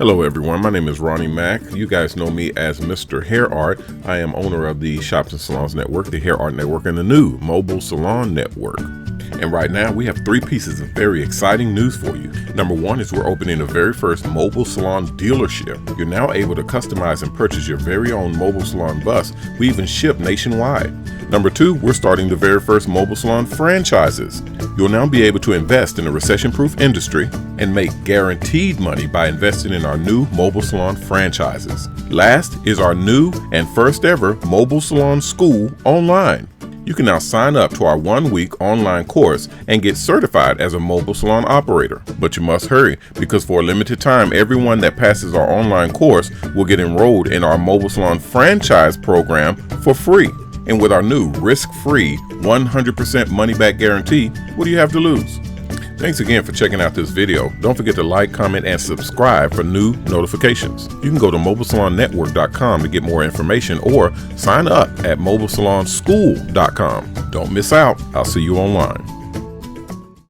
Hello everyone, my name is Ronnie Mac. You guys know me as Mr. Hair Art. I am owner of the Shops Salons Network, the Hair Art Network, and the new Mobile Salon Network. And right now we have 3 pieces of very exciting news for you. Number 1 is we're opening the very first mobile salon dealership. You're now able to customize and purchase your very own mobile salon bus. We even ship nationwide. Number 2, we're starting the very first mobile salon franchises. You'll now be able to invest in a recession-proof industry and make guaranteed money by investing in our new mobile salon franchises. Last is our new and first ever mobile salon school online. You can now sign up to our 1-week online course and get certified as a mobile salon operator. But you must hurry, because for a limited time, everyone that passes our online course will get enrolled in our mobile salon franchise program for free. And with our new risk-free 100% money-back guarantee, what do you have to lose? Thanks again for checking out this video. Don't forget to like, comment, and subscribe for new notifications. You can go to mobilesalonnetwork.com to get more information or sign up at mobilesalonschool.com. Don't miss out. I'll see you online.